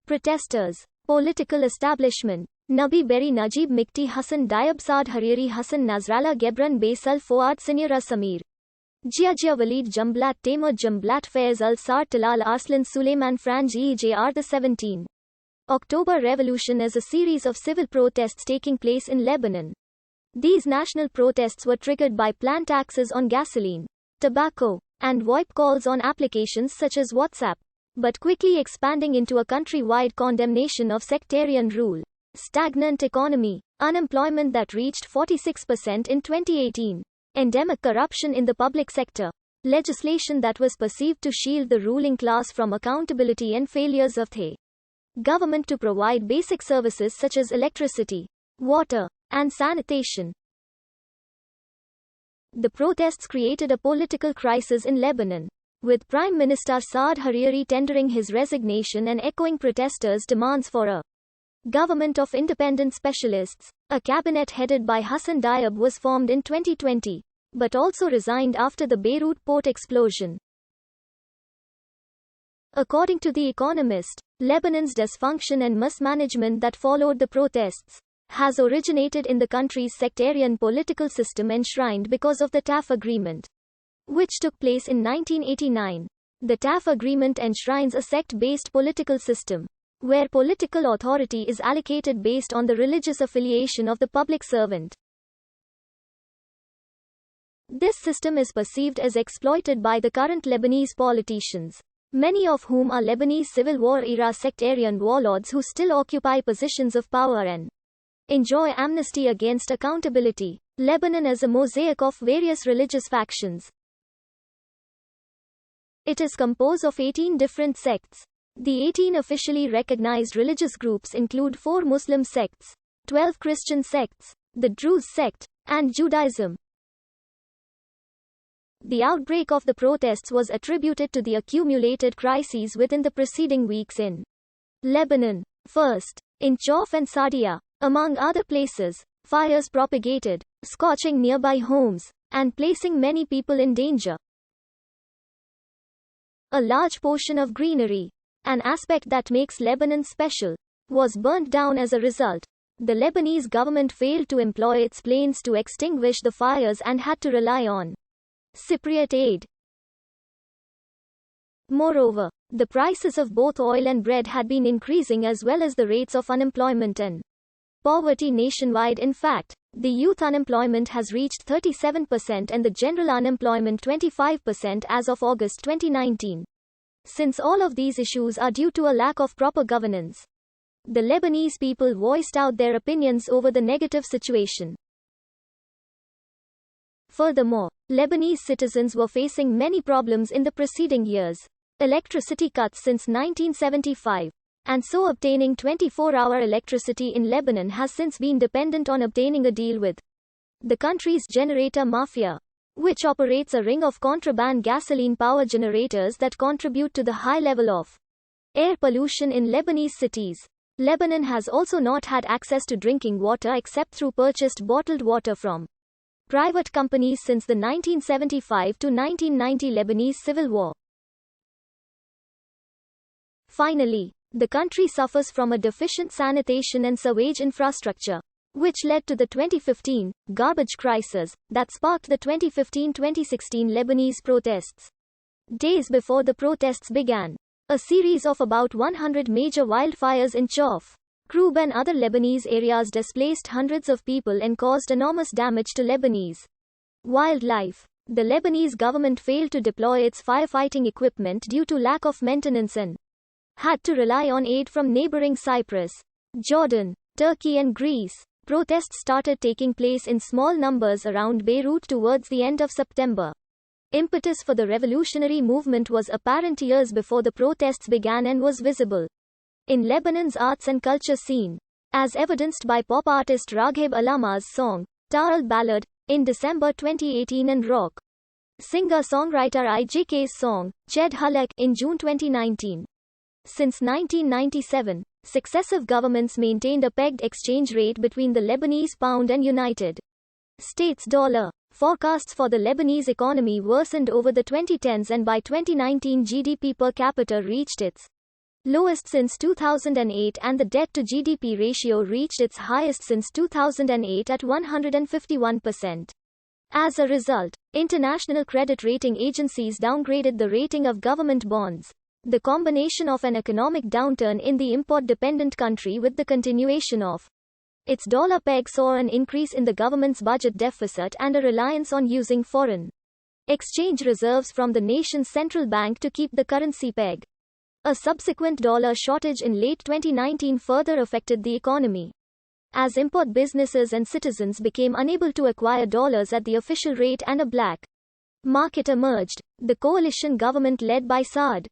Protesters. Political establishment. Nabi Berri Najib Mikti Hassan Diab Saad Hariri Hassan Nasrallah Gebran Baisal Fuad Sinira Samir Jia Walid Jumblat Taimur Jumblat Faiz Al Sar Talal Arslan Suleiman Franj Ejr. The 17th October Revolution is a series of civil protests taking place in Lebanon. These national protests were triggered by planned taxes on gasoline, tobacco, and VoIP calls on applications such as WhatsApp, but quickly expanding into a country-wide condemnation of sectarian rule, stagnant economy, unemployment that reached 46% in 2018, endemic corruption in the public sector, legislation that was perceived to shield the ruling class from accountability, and failures of the government to provide basic services such as electricity, water, and sanitation. The protests created a political crisis in Lebanon, with Prime Minister Saad Hariri tendering his resignation and echoing protesters' demands for a government of independent specialists. A cabinet headed by Hassan Diab was formed in 2020, but also resigned after the Beirut port explosion. According to The Economist, Lebanon's dysfunction and mismanagement that followed the protests has originated in the country's sectarian political system enshrined because of the TAF agreement, which took place in 1989. The TAF agreement enshrines a sect-based political system, where political authority is allocated based on the religious affiliation of the public servant. This system is perceived as exploited by the current Lebanese politicians, many of whom are Lebanese Civil War-era sectarian warlords who still occupy positions of power and enjoy amnesty against accountability. Lebanon is a mosaic of various religious factions. It is composed of 18 different sects. The 18 officially recognized religious groups include 4 Muslim sects, 12 Christian sects, the Druze sect, and Judaism. The outbreak of the protests was attributed to the accumulated crises within the preceding weeks in Lebanon. First, in Chouf and Sadia, among other places, fires propagated, scorching nearby homes, and placing many people in danger. A large portion of greenery, an aspect that makes Lebanon special, was burnt down as a result. The Lebanese government failed to employ its planes to extinguish the fires and had to rely on Cypriot aid. Moreover, the prices of both oil and bread had been increasing, as well as the rates of unemployment and poverty nationwide. In fact, the youth unemployment has reached 37% and the general unemployment 25% as of August 2019. Since all of these issues are due to a lack of proper governance, the Lebanese people voiced out their opinions over the negative situation. Furthermore, Lebanese citizens were facing many problems in the preceding years. Electricity cuts since 1975, and so obtaining 24-hour electricity in Lebanon has since been dependent on obtaining a deal with the country's generator mafia, which operates a ring of contraband gasoline power generators that contribute to the high level of air pollution in Lebanese cities. Lebanon has also not had access to drinking water except through purchased bottled water from private companies since the 1975 to 1990 Lebanese Civil War. Finally, the country suffers from a deficient sanitation and sewage infrastructure, which led to the 2015 garbage crisis that sparked the 2015-2016 Lebanese protests. Days before the protests began, a series of about 100 major wildfires in Chouf, Krub and other Lebanese areas displaced hundreds of people and caused enormous damage to Lebanese wildlife. The Lebanese government failed to deploy its firefighting equipment due to lack of maintenance and had to rely on aid from neighboring Cyprus, Jordan, Turkey and Greece. Protests started taking place in small numbers around Beirut towards the end of September. Impetus for the revolutionary movement was apparent years before the protests began and was visible in Lebanon's arts and culture scene, as evidenced by pop artist Raghib Alama's song, Ta'al Ballad, in December 2018 and rock singer-songwriter IJK's song, Ched Halek, in June 2019. Since 1997, successive governments maintained a pegged exchange rate between the Lebanese pound and United States dollar. Forecasts for the Lebanese economy worsened over the 2010s and by 2019 GDP per capita reached its lowest since 2008, and the debt-to-GDP ratio reached its highest since 2008 at 151%. As a result, international credit rating agencies downgraded the rating of government bonds. The combination of an economic downturn in the import-dependent country with the continuation of its dollar peg saw an increase in the government's budget deficit and a reliance on using foreign exchange reserves from the nation's central bank to keep the currency peg. A subsequent dollar shortage in late 2019 further affected the economy. As import businesses and citizens became unable to acquire dollars at the official rate and a black market emerged, the coalition government led by Saad